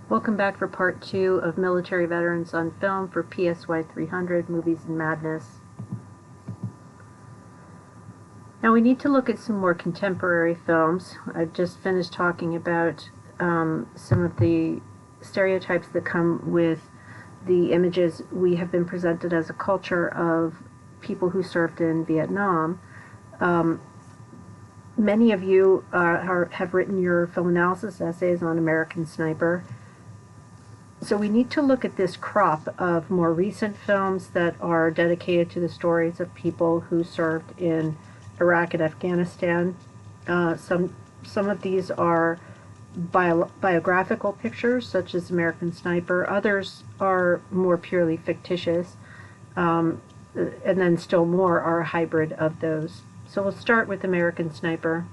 Welcome back for part 2 of Military Veterans on Film for PSY 300, Movies and Madness. Now we need to look at some more contemporary films. I've just finished talking about some of the stereotypes that come with the images we have been presented as a culture of people who served in Vietnam. Many of you have written your film analysis essays on American Sniper. So we need to look at this crop of more recent films that are dedicated to the stories of people who served in Iraq and Afghanistan. Some of these are biographical pictures, such as American Sniper. Others are more purely fictitious, and then still more are a hybrid of those. So we'll start with American Sniper.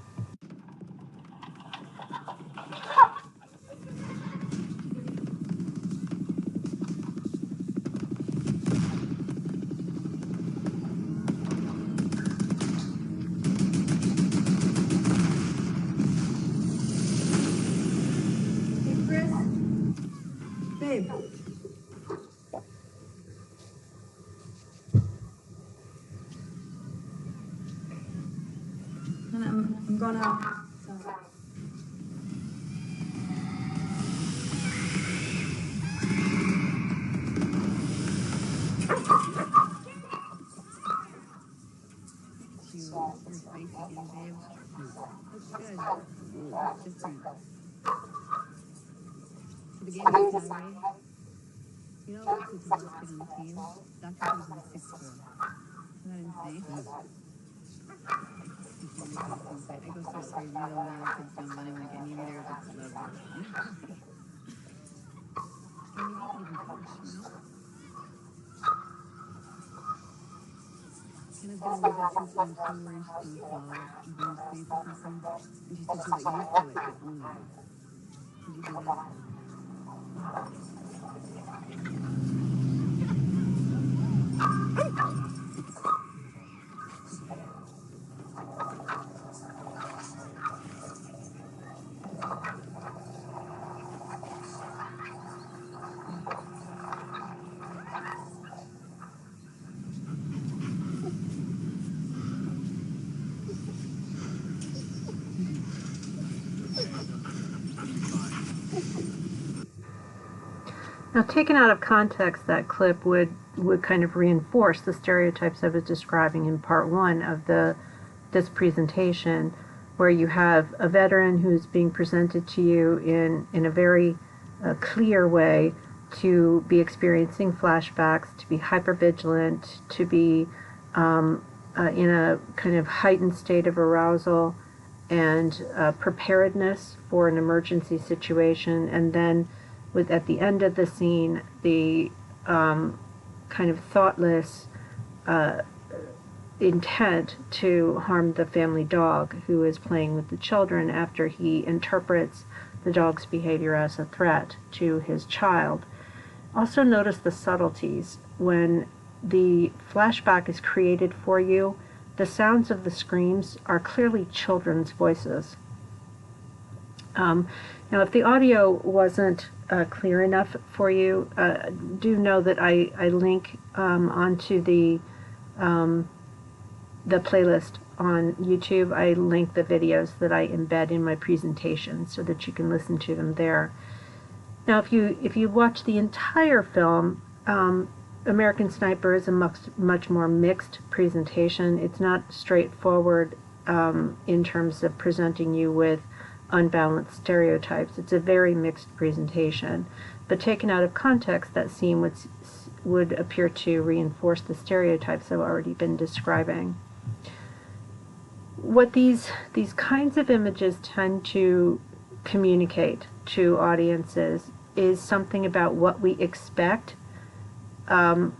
Babe. I'm going out. The game is Calgary. You know, since the last kid on the team, Dr. comes with a sixth girl. Isn't that insane? I go so crazy though now the kids don't want to get near me. They're just love it. And maybe you could even coach, you know? Kenna's been away that since I'm so worried she's gonna fall and burn his face or something. And she said she'll let you do it, but only you. Would you do that? Now, taken out of context, that clip would kind of reinforce the stereotypes I was describing in part 1 of this presentation, where you have a veteran who's being presented to you in a very clear way to be experiencing flashbacks, to be hypervigilant, to be in a kind of heightened state of arousal and preparedness for an emergency situation, and then at the end of the scene, the kind of thoughtless intent to harm the family dog who is playing with the children after he interprets the dog's behavior as a threat to his child. Also notice the subtleties. When the flashback is created for you, the sounds of the screams are clearly children's voices. Now, if the audio wasn't clear enough for you, do know that I link onto the playlist on YouTube. I link the videos that I embed in my presentation so that you can listen to them there. Now, if you watch the entire film, American Sniper is a much more mixed presentation. It's not straightforward in terms of presenting you with unbalanced stereotypes. It's a very mixed presentation, but taken out of context, that scene would appear to reinforce the stereotypes I've already been describing. What these kinds of images tend to communicate to audiences is something about what we expect about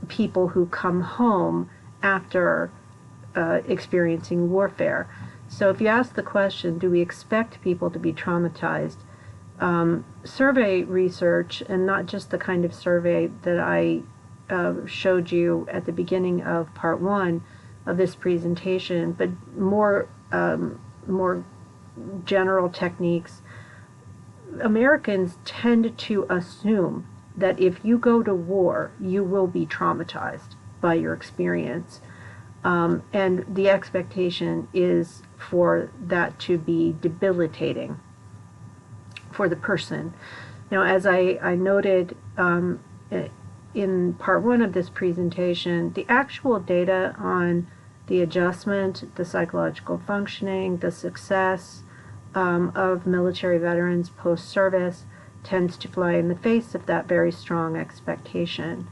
people who come home after experiencing warfare. So if you ask the question, do we expect people to be traumatized? Survey research, and not just the kind of survey that I showed you at the beginning of part 1 of this presentation, but more general techniques Americans tend to assume that if you go to war, you will be traumatized by your experience. And the expectation is for that to be debilitating for the person. Now, as I noted in part one of this presentation, the actual data on the adjustment, the psychological functioning, the success of military veterans post-service tends to fly in the face of that very strong expectation.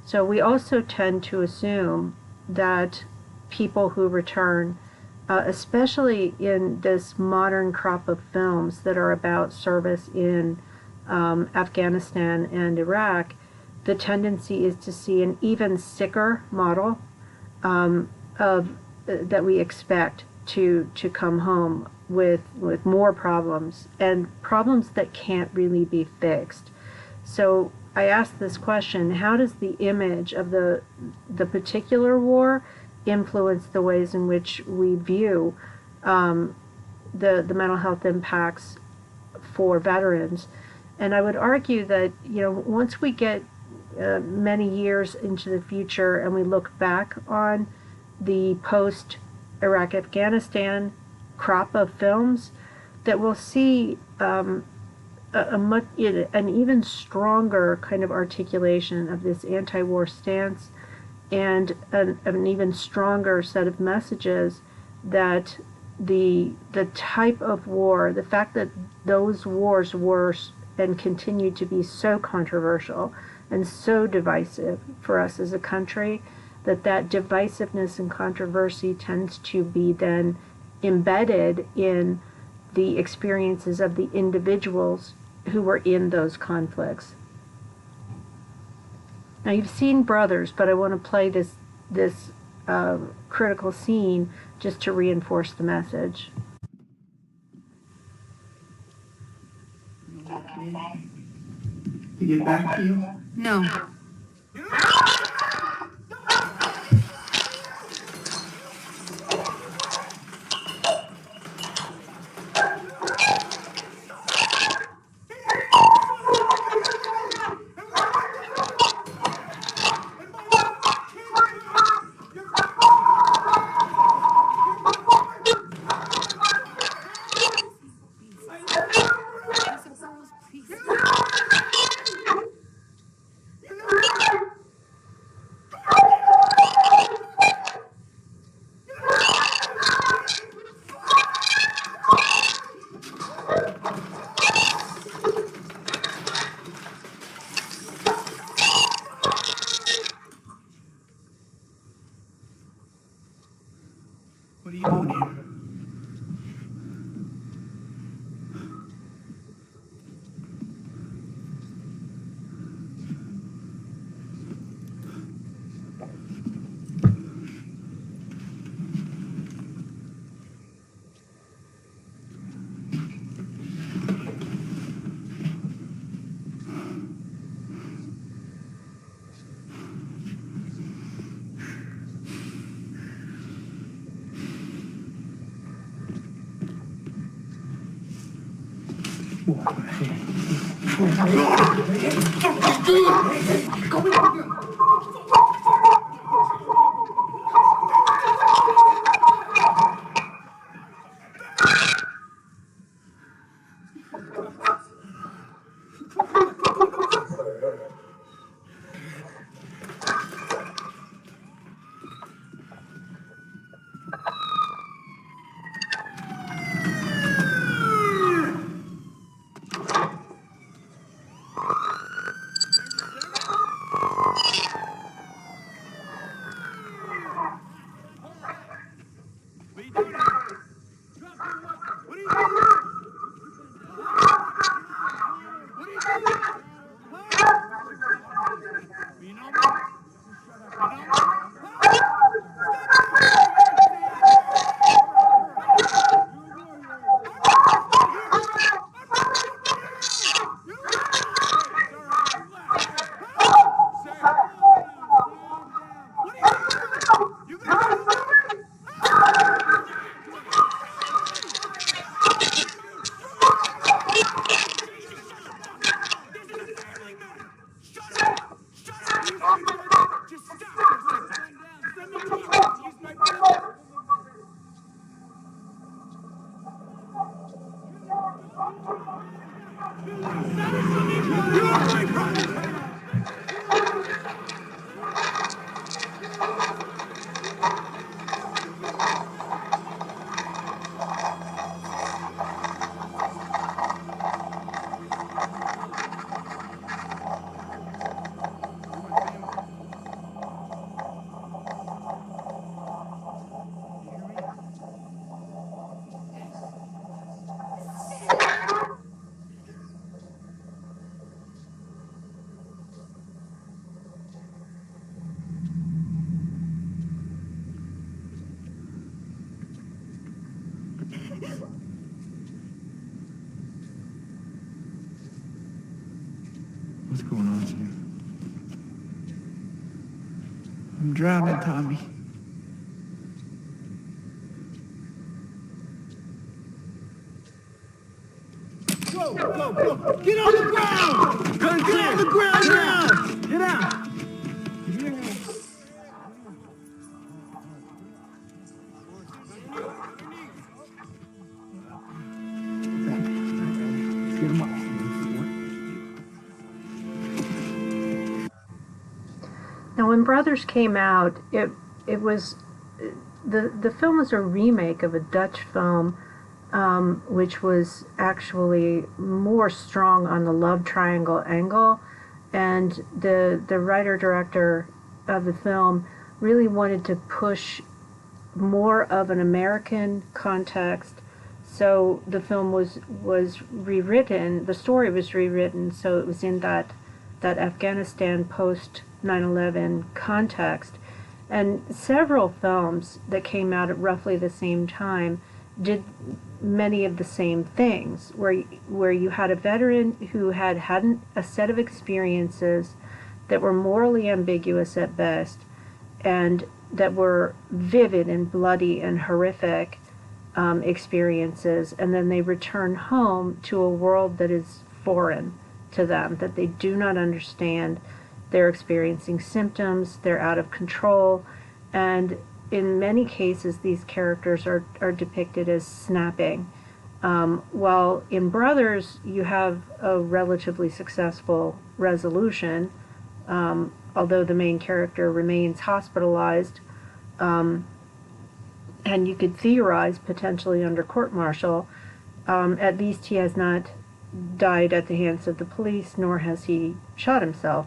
So we also tend to assume that people who return, especially in this modern crop of films that are about service in Afghanistan and Iraq, the tendency is to see an even sicker model of that we expect to come home with more problems, and problems that can't really be fixed. So I asked this question: how does the image of the particular war influence the ways in which we view the mental health impacts for veterans? And I would argue that, you know, once we get many years into the future and we look back on the post-Iraq Afghanistan crop of films, that we'll see an even stronger kind of articulation of this anti-war stance, and an even stronger set of messages that the type of war, the fact that those wars were and continue to be so controversial and so divisive for us as a country, that divisiveness and controversy tends to be then embedded in the experiences of the individuals who were in those conflicts. Now, you've seen Brothers, but I want to play this critical scene just to reinforce the message. To get back to you? No. What are you doing here? What are you doing? What are you doing? What's going on, Sam? I'm drowning, Tommy. Go, go, go! Get on the ground! Get on the ground now! Get out! Get him up. Now, when Brothers came out, it was the film was a remake of a Dutch film, which was actually more strong on the love triangle angle, and the writer director of the film really wanted to push more of an American context. So the film was rewritten. The story was rewritten, so it was in that Afghanistan post 9/11 context. And several films that came out at roughly the same time did many of the same things, where you had a veteran who had a set of experiences that were morally ambiguous at best, and that were vivid and bloody and horrific experiences, and then they return home to a world that is foreign to them, that they do not understand. They're experiencing symptoms, they're out of control, and in many cases these characters are depicted as snapping. While in Brothers you have a relatively successful resolution, although the main character remains hospitalized, and you could theorize potentially under court-martial, at least he has not died at the hands of the police, nor has he shot himself.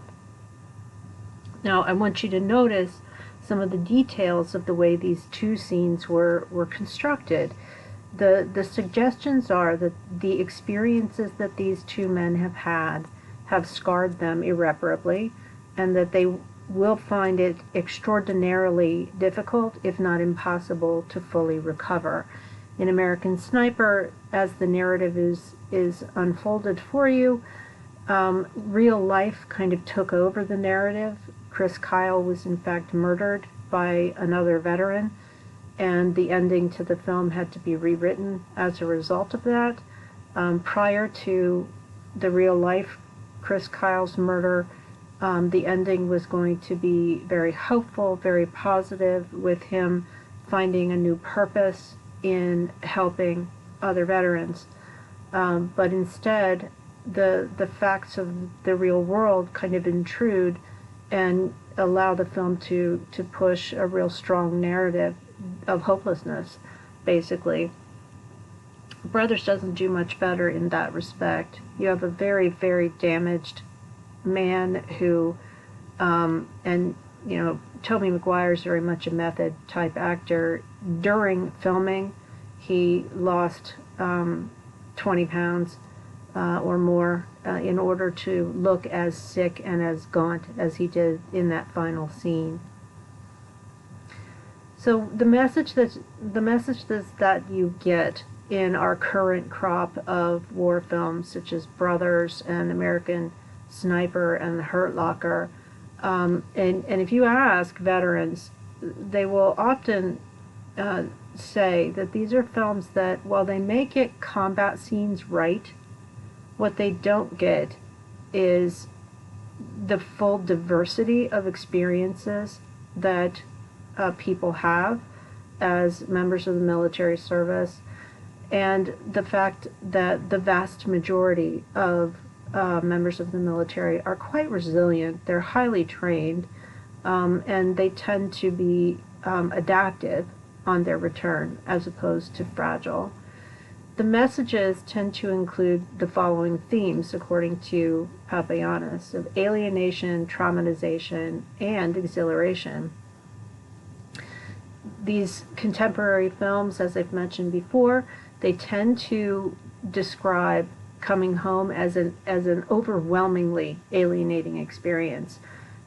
Now, I want you to notice some of the details of the way these two scenes were constructed. The suggestions are that the experiences that these two men have had have scarred them irreparably, and that they will find it extraordinarily difficult, if not impossible, to fully recover. In American Sniper, as the narrative is unfolded for you, real life kind of took over the narrative. Chris Kyle was in fact murdered by another veteran, and the ending to the film had to be rewritten as a result of that. Prior to the real life Chris Kyle's murder, the ending was going to be very hopeful, very positive, with him finding a new purpose in helping other veterans. But instead, the facts of the real world kind of intrude and allow the film to push a real strong narrative of hopelessness, basically. Brothers doesn't do much better in that respect. You have a very, very damaged man who, and you know, Tobey Maguire's very much a method type actor. During filming, he lost 20 pounds or more in order to look as sick and as gaunt as he did in that final scene. So the message that you get in our current crop of war films, such as Brothers and American Sniper and The Hurt Locker, and if you ask veterans, they will often say that these are films that, while they may get combat scenes right, what they don't get is the full diversity of experiences that people have as members of the military service, and the fact that the vast majority of members of the military are quite resilient. They're highly trained, and they tend to be adaptive on their return as opposed to fragile. The messages tend to include the following themes, according to Papayannis, of alienation, traumatization, and exhilaration. These contemporary films, as I've mentioned before, they tend to describe coming home as an overwhelmingly alienating experience.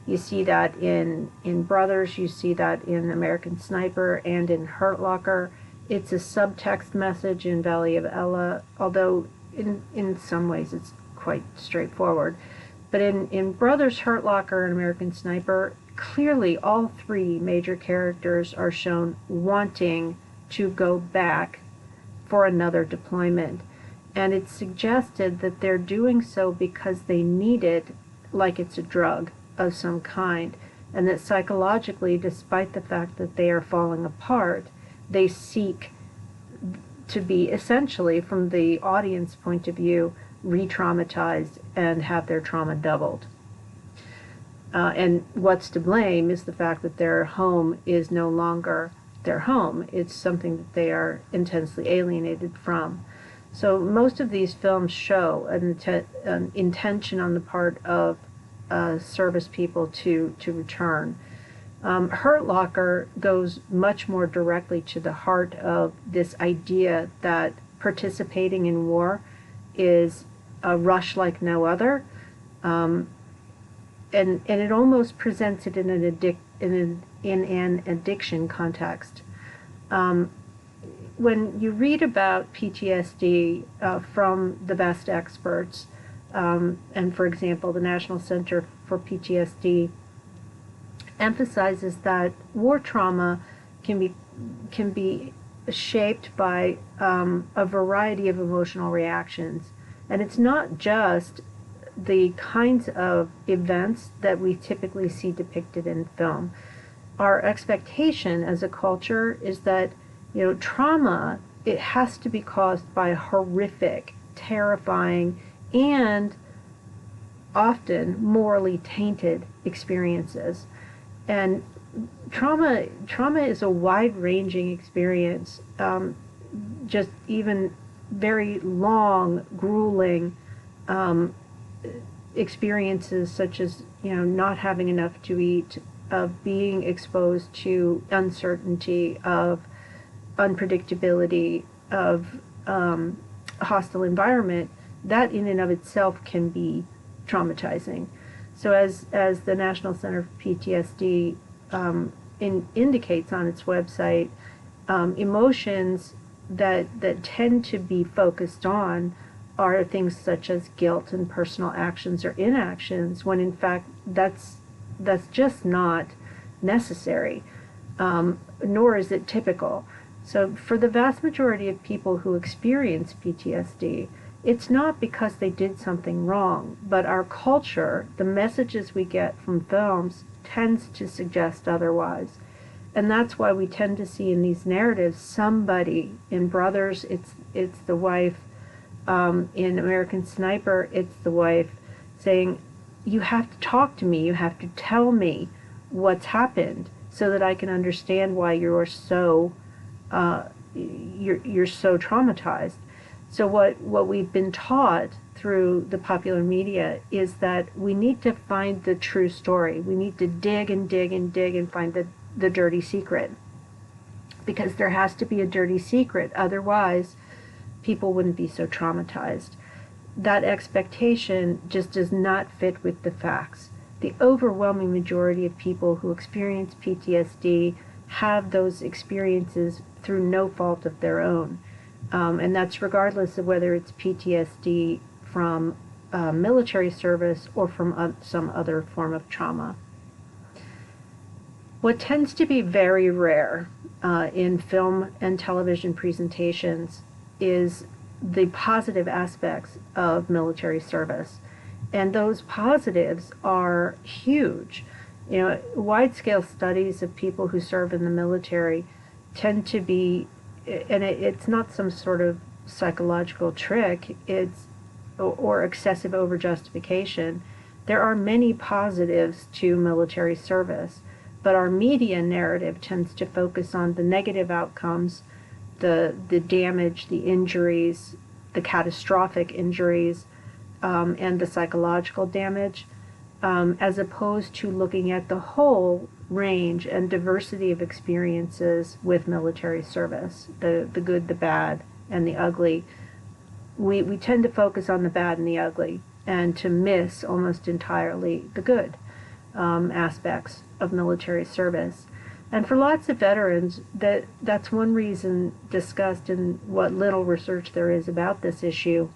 You see that in Brothers, you see that in American Sniper, and in Hurt Locker. It's a subtext message in Valley of Ella, although in some ways it's quite straightforward. But in Brothers, Hurt Locker, and American Sniper, clearly all three major characters are shown wanting to go back for another deployment. And it's suggested that they're doing so because they need it, like it's a drug of some kind, and that psychologically, despite the fact that they are falling apart, they seek to be essentially, from the audience point of view, re-traumatized and have their trauma doubled. And what's to blame is the fact that their home is no longer their home. It's something that they are intensely alienated from. So most of these films show an intention on the part of service people to return. Hurt Locker goes much more directly to the heart of this idea that participating in war is a rush like no other, and it almost presents it in an addiction context. When you read about PTSD from the best experts, and for example, the National Center for PTSD emphasizes that war trauma can be shaped by a variety of emotional reactions, and it's not just the kinds of events that we typically see depicted in film. Our expectation as a culture is that, trauma, it has to be caused by horrific, terrifying, and often morally tainted experiences. And trauma is a wide-ranging experience, just even very long, grueling experiences such as, not having enough to eat, of being exposed to uncertainty, of unpredictability, of a hostile environment, that in and of itself can be traumatizing. So as the National Center for PTSD indicates on its website, emotions that tend to be focused on are things such as guilt and personal actions or inactions, when in fact that's just not necessary, nor is it typical. So for the vast majority of people who experience PTSD, it's not because they did something wrong, but our culture, the messages we get from films, tends to suggest otherwise. And that's why we tend to see in these narratives somebody, in Brothers, it's the wife, in American Sniper, it's the wife saying, you have to talk to me, you have to tell me what's happened so that I can understand why you're so traumatized. So what we've been taught through the popular media is that we need to find the true story. We need to dig and dig and dig and find the dirty secret, because there has to be a dirty secret, otherwise people wouldn't be so traumatized. That expectation just does not fit with the facts. The overwhelming majority of people who experience PTSD have those experiences through no fault of their own. And that's regardless of whether it's PTSD from military service or from some other form of trauma. What tends to be very rare in film and television presentations is the positive aspects of military service. And those positives are huge. Wide-scale studies of people who serve in the military tend to be, and it's not some sort of psychological trick, or excessive overjustification. There are many positives to military service, but our media narrative tends to focus on the negative outcomes, the damage, the injuries, the catastrophic injuries, and the psychological damage, as opposed to looking at the whole range and diversity of experiences with military service, the good, the bad, and the ugly. We tend to focus on the bad and the ugly, and to miss almost entirely the good aspects of military service. And for lots of veterans, that's one reason discussed in what little research there is about this issue.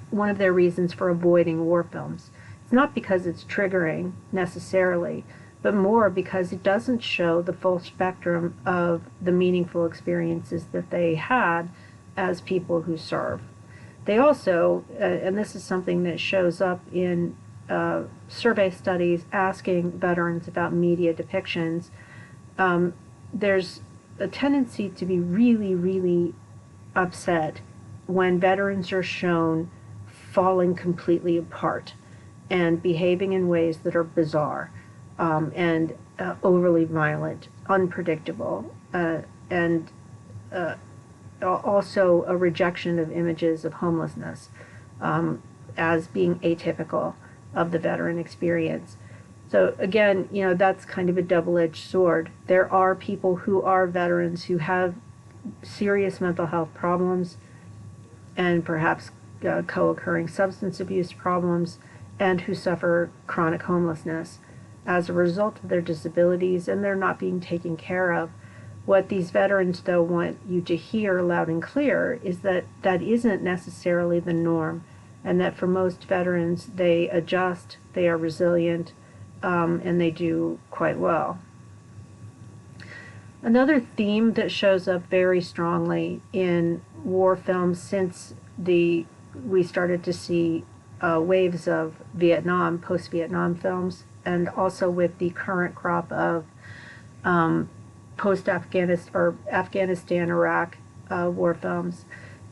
One of their reasons for avoiding war films. It's not because it's triggering necessarily, but more because it doesn't show the full spectrum of the meaningful experiences that they had as people who serve. They also, and this is something that shows up in survey studies asking veterans about media depictions, there's a tendency to be really, really upset when veterans are shown falling completely apart and behaving in ways that are bizarre and overly violent, unpredictable, and also a rejection of images of homelessness as being atypical of the veteran experience. So again, that's kind of a double-edged sword. There are people who are veterans who have serious mental health problems and perhaps co-occurring substance abuse problems, and who suffer chronic homelessness as a result of their disabilities, and they're not being taken care of. What these veterans, though, want you to hear loud and clear is that that isn't necessarily the norm, and that for most veterans, they adjust, they are resilient, and they do quite well. Another theme that shows up very strongly in war films since we started to see waves of Vietnam, post-Vietnam films, and also with the current crop of post-Afghanistan or Afghanistan, Iraq war films,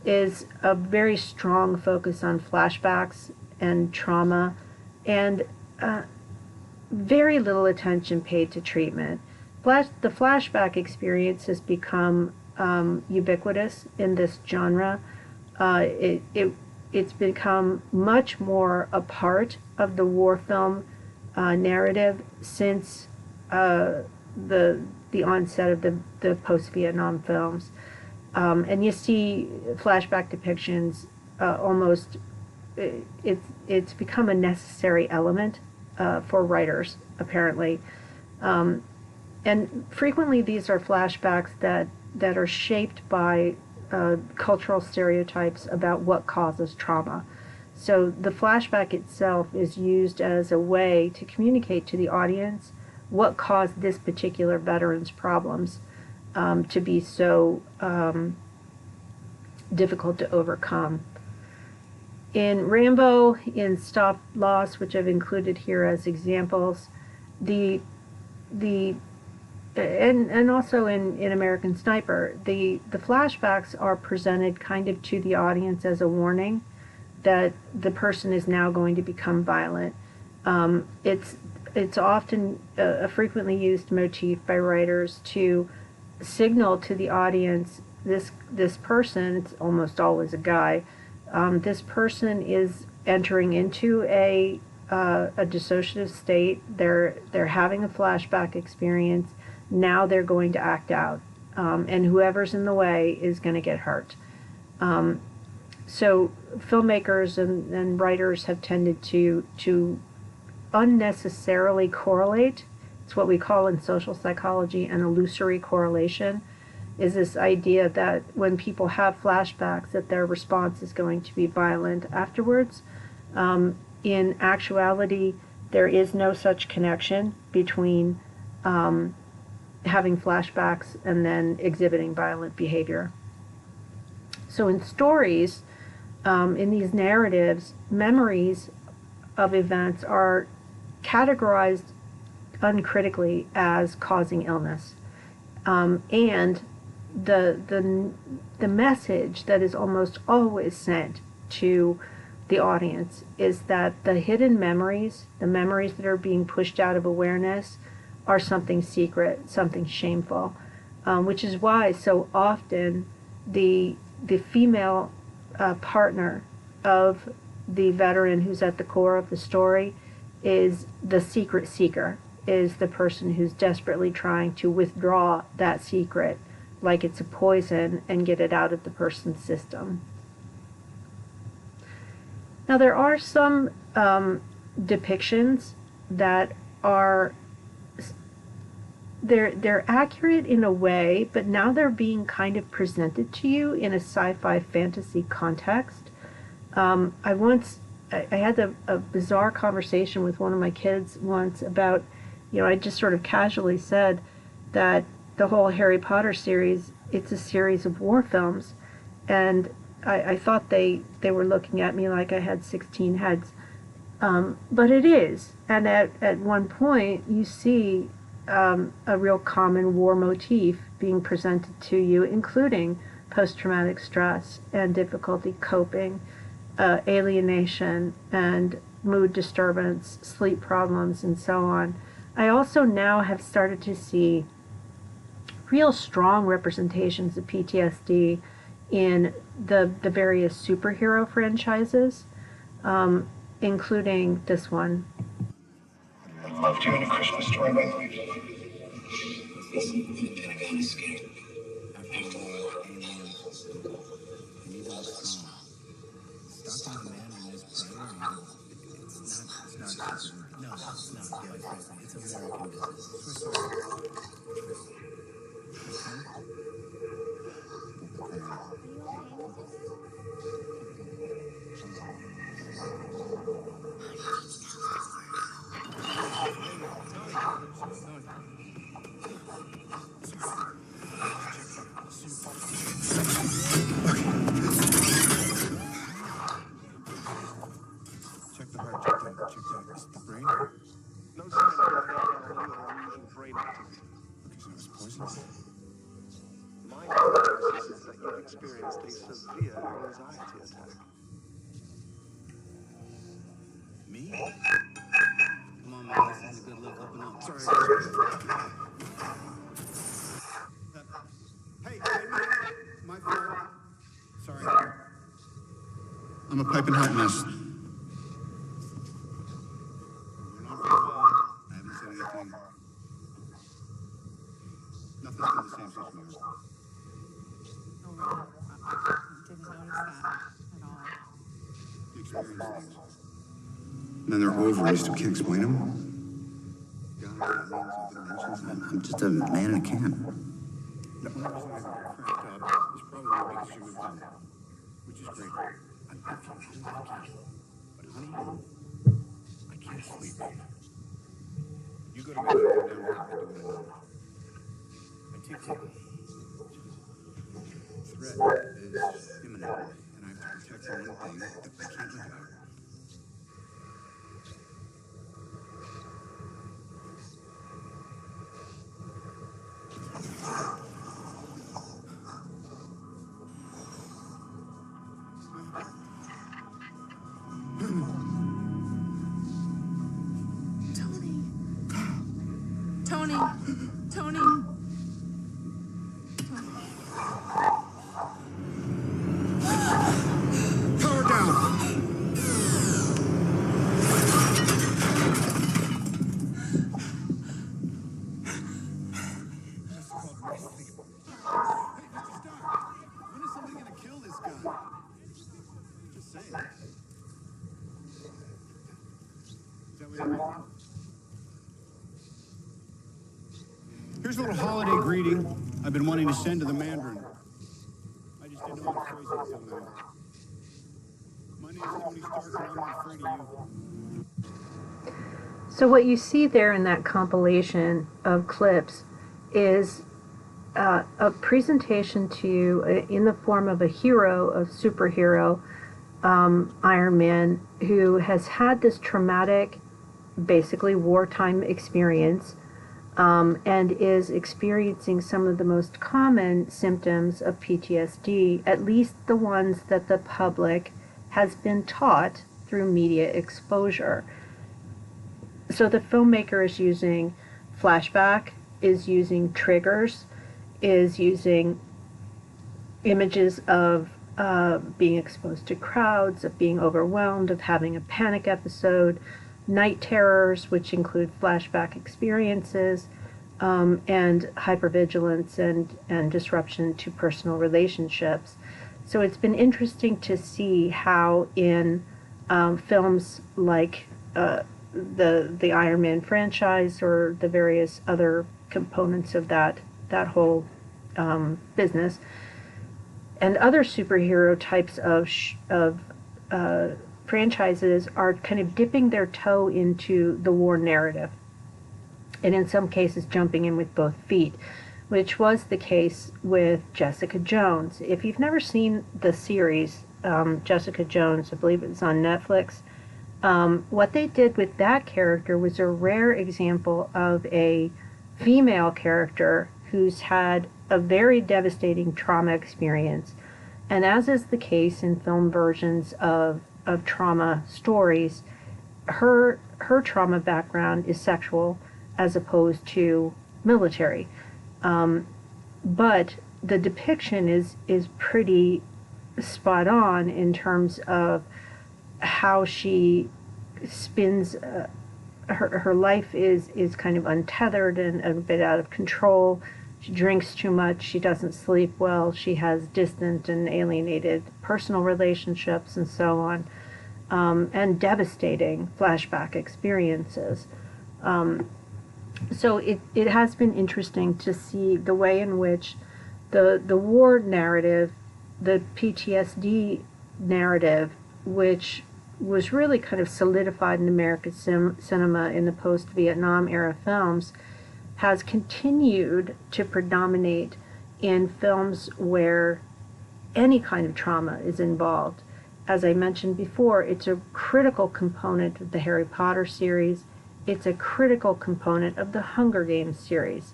is a very strong focus on flashbacks and trauma, and very little attention paid to treatment. The flashback experience has become ubiquitous in this genre. It's become much more a part of the war film narrative since the onset of the post-Vietnam films. And you see flashback depictions almost, it's become a necessary element for writers, apparently. And frequently these are flashbacks that are shaped by cultural stereotypes about what causes trauma. So the flashback itself is used as a way to communicate to the audience what caused this particular veteran's problems to be so difficult to overcome. In Rambo, in Stop Loss, which I've included here as examples, and also in American Sniper, the flashbacks are presented kind of to the audience as a warning that the person is now going to become violent. It's often a frequently used motif by writers to signal to the audience this person, it's almost always a guy, this person is entering into a dissociative state. They're having a flashback experience. Now they're going to act out, and whoever's in the way is going to get hurt. So filmmakers and writers have tended to unnecessarily correlate. It's what we call in social psychology an illusory correlation, is this idea that when people have flashbacks that their response is going to be violent afterwards. In actuality, there is no such connection between having flashbacks and then exhibiting violent behavior. So in stories, in these narratives, memories of events are categorized uncritically as causing illness. And the message that is almost always sent to the audience is that the hidden memories, the memories that are being pushed out of awareness, are something secret, something shameful, which is why so often the female partner of the veteran who's at the core of the story is the secret seeker, is the person who's desperately trying to withdraw that secret like it's a poison and get it out of the person's system. Now there are some depictions that are they're accurate in a way, but now they're being kind of presented to you in a sci-fi fantasy context. I had a bizarre conversation with one of my kids once about, I just sort of casually said that the whole Harry Potter series, it's a series of war films, and I thought they were looking at me like I had 16 heads, but it is. And at one point you see a real common war motif being presented to you, including post-traumatic stress and difficulty coping, alienation and mood disturbance, sleep problems, and so on. I also now have started to see real strong representations of PTSD in the various superhero franchises, including this one. I loved you in A Christmas Story, by the way. Listen, the Pentagon is scared. After all, aliens, and even the strong. Stalking a man in this predator, it's not super. No, it's not. Quite frankly, it's American business. Check the heart, check the brain. No sign of unusual brain activity. Okay, so it's poisonous. My diagnosis is that you've experienced a severe anxiety attack. Me? Come on, man, this is a good look. Open up. Sorry. Hey, my fault. Sorry. I'm a piping hot mess. I haven't said anything. Nothing's been the same since we were. Oh, really? I didn't notice that at all. You experience things. And then they're over, I still can't explain them. I'm just a man in a can. The only reason I haven't cracked up is probably because you moved in, which is great. I feel really lucky. But honey, I can't sleep. You go to bed, I go down here, I do what I want. I take it. Threat is imminent, and I have to protect the one thing that I can't live without. Tony. Tony. Power down! When is somebody gonna kill this guy? Just saying. Is that what you meant? Here's a little holiday greeting I've been wanting to send to the Mandarin. I just didn't know how to phrase it until now. My name's Tony Stark, and I'm not afraid of you. So what you see there in that compilation of clips is a presentation to you in the form of a hero, a superhero, Iron Man, who has had this traumatic, basically wartime experience, and is experiencing some of the most common symptoms of PTSD, at least the ones that the public has been taught through media exposure. So the filmmaker is using flashback, is using triggers, is using images of being exposed to crowds, of being overwhelmed, of having a panic episode, night terrors, which include flashback experiences, and hypervigilance and disruption to personal relationships. So it's been interesting to see how in films like the Iron Man franchise or the various other components of that whole business, and other superhero types of franchises are kind of dipping their toe into the war narrative, and in some cases jumping in with both feet, which was the case with Jessica Jones. If you've never seen the series Jessica Jones, I believe it's on Netflix, what they did with that character was a rare example of a female character who's had a very devastating trauma experience. And as is the case in film versions of trauma stories, her trauma background is sexual as opposed to military. But the depiction is pretty spot on in terms of how she spins her life is kind of untethered and a bit out of control. She drinks too much, she doesn't sleep well, she has distant and alienated personal relationships and so on, and devastating flashback experiences. So it has been interesting to see the way in which the war narrative, the PTSD narrative, which was really kind of solidified in American cinema in the post-Vietnam era films, has continued to predominate in films where any kind of trauma is involved. As I mentioned before, it's a critical component of the Harry Potter series. It's a critical component of the Hunger Games series.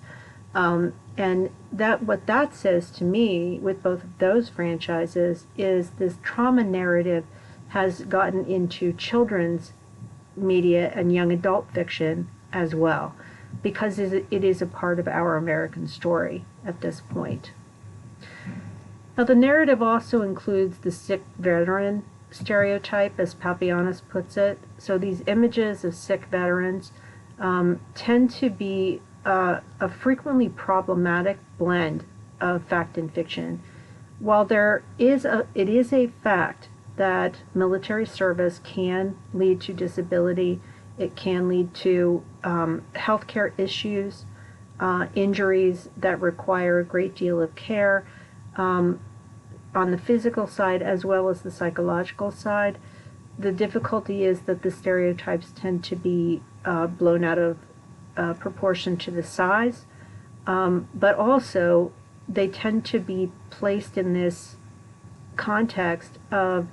And what that says to me with both of those franchises is this trauma narrative has gotten into children's media and young adult fiction as well, because it is a part of our American story at this point. Now, the narrative also includes the sick veteran stereotype, as Papianis puts it. So these images of sick veterans tend to be a frequently problematic blend of fact and fiction. While it is a fact that military service can lead to disability, it can lead to healthcare issues, injuries that require a great deal of care on the physical side as well as the psychological side. The difficulty is that the stereotypes tend to be blown out of proportion to the size, but also they tend to be placed in this context of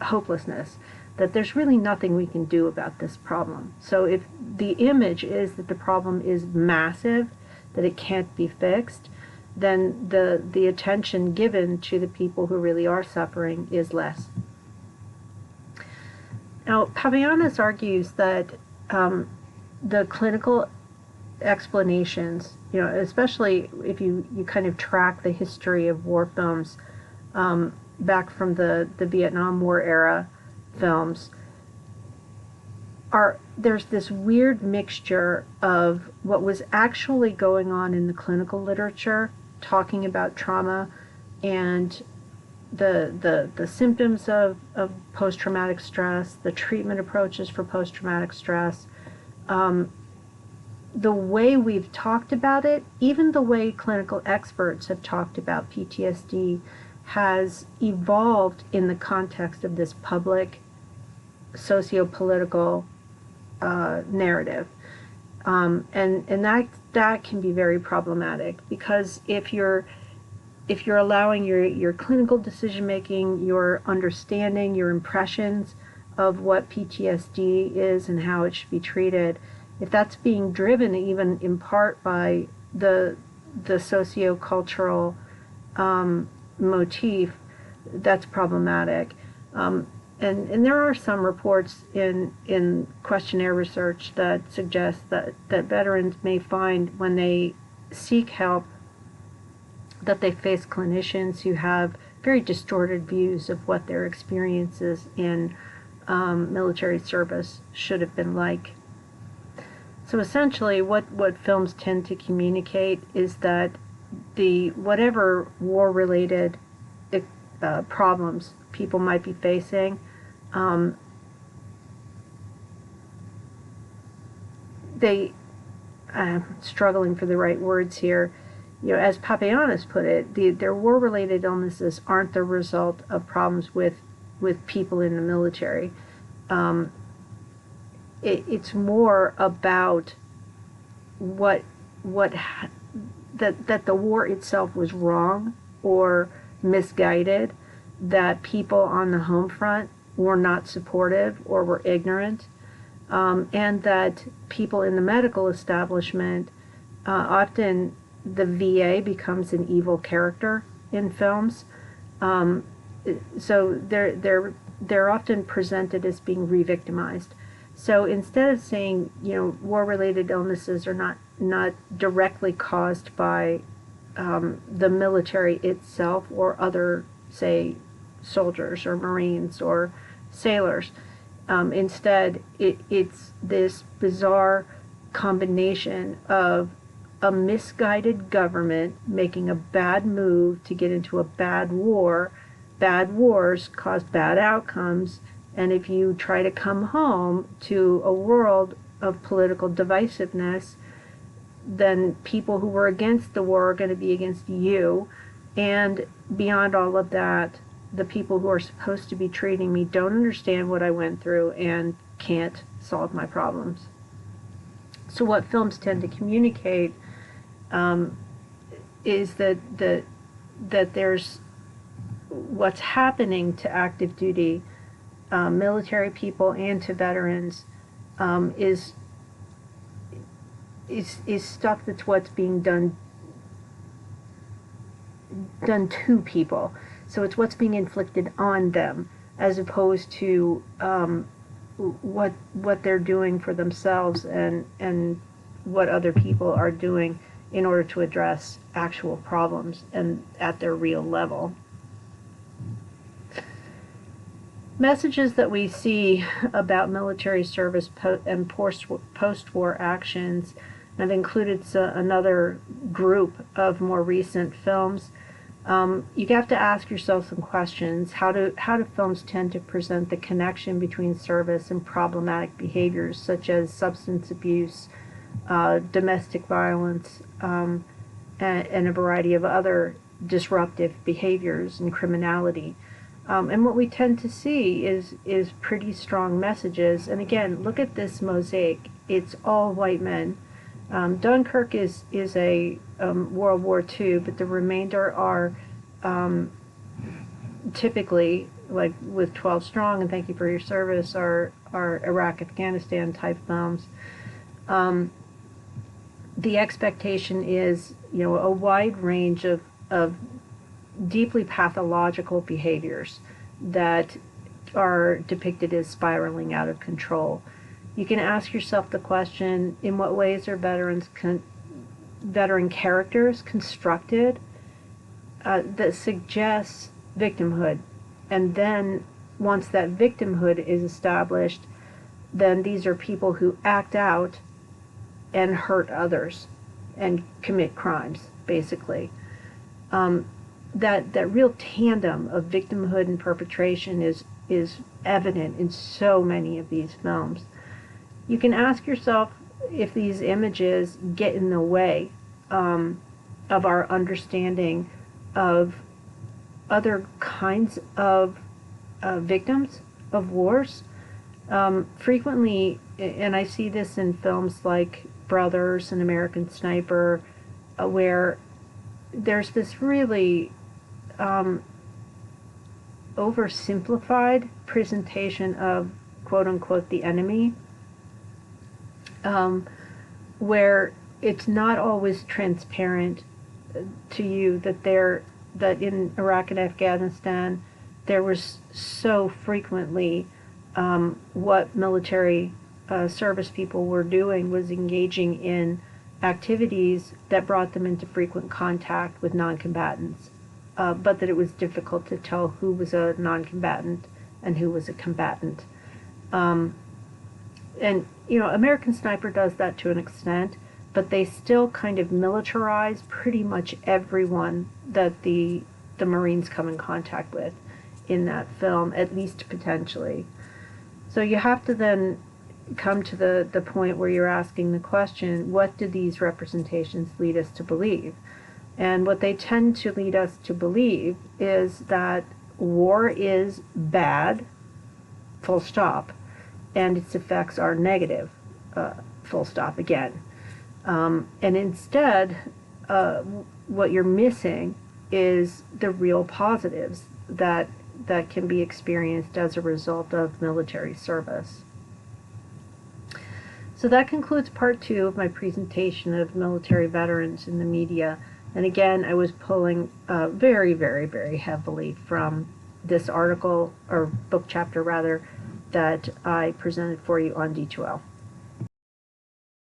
hopelessness, that there's really nothing we can do about this problem. So if the image is that the problem is massive, that it can't be fixed, then the attention given to the people who really are suffering is less. Now, Pavianis argues that the clinical explanations, especially if you kind of track the history of war films back from the Vietnam War era films, there's this weird mixture of what was actually going on in the clinical literature, talking about trauma and the symptoms of post-traumatic stress, the treatment approaches for post-traumatic stress, the way we've talked about it, even the way clinical experts have talked about PTSD, has evolved in the context of this public socio-political narrative. And that can be very problematic, because if you're allowing your clinical decision making, your understanding, your impressions of what PTSD is and how it should be treated, if that's being driven even in part by the sociocultural motif, that's problematic. And there are some reports in questionnaire research that suggest that veterans may find when they seek help that they face clinicians who have very distorted views of what their experiences in military service should have been like. So essentially what films tend to communicate is that whatever war-related problems people might be facing, I'm struggling for the right words here. As Papayannis put it, their war-related illnesses aren't the result of problems with people in the military. It's more about that the war itself was wrong or misguided, that people on the home front were not supportive or were ignorant, and that people in the medical establishment, often the VA becomes an evil character in films. So they're often presented as being re-victimized. So instead of saying, war-related illnesses are not directly caused by the military itself or other, say, soldiers or Marines or sailors, instead it's this bizarre combination of a misguided government making a bad move to get into a bad war. Bad wars cause bad outcomes, and if you try to come home to a world of political divisiveness, then people who were against the war are going to be against you. And beyond all of that, the people who are supposed to be treating me don't understand what I went through and can't solve my problems. So what films tend to communicate is that there's what's happening to active duty military people and to veterans is stuff that's what's being done to people. So it's what's being inflicted on them, as opposed to what they're doing for themselves and what other people are doing in order to address actual problems and at their real level. Messages that we see about military service and post-war actions, and I've included another group of more recent films. You have to ask yourself some questions. How do films tend to present the connection between service and problematic behaviors such as substance abuse, domestic violence, and a variety of other disruptive behaviors and criminality? And what we tend to see is pretty strong messages. And again, look at this mosaic. It's all white men. Dunkirk is a World War II, but the remainder are typically, like with 12 Strong and Thank You for Your Service, are Iraq, Afghanistan type films. The expectation is, a wide range of deeply pathological behaviors that are depicted as spiraling out of control. You can ask yourself the question, in what ways are veteran characters constructed that suggests victimhood? And then once that victimhood is established, then these are people who act out and hurt others and commit crimes, basically. That real tandem of victimhood and perpetration is evident in so many of these films. You can ask yourself if these images get in the way of our understanding of other kinds of victims of wars. Frequently, and I see this in films like Brothers and American Sniper, where there's this really oversimplified presentation of quote-unquote the enemy, where it's not always transparent to you that in Iraq and Afghanistan there was so frequently what military service people were doing was engaging in activities that brought them into frequent contact with non-combatants, but that it was difficult to tell who was a non-combatant and who was a combatant. And, American Sniper does that to an extent, but they still kind of militarize pretty much everyone that the Marines come in contact with in that film, at least potentially. So you have to then come to the point where you're asking the question, what do these representations lead us to believe? And what they tend to lead us to believe is that war is bad, full stop, and its effects are negative, full stop again. And instead, what you're missing is the real positives that can be experienced as a result of military service. So that concludes part 2 of my presentation of military veterans in the media. And again, I was pulling very, very, very heavily from this article, or book chapter rather, that I presented for you on D2L.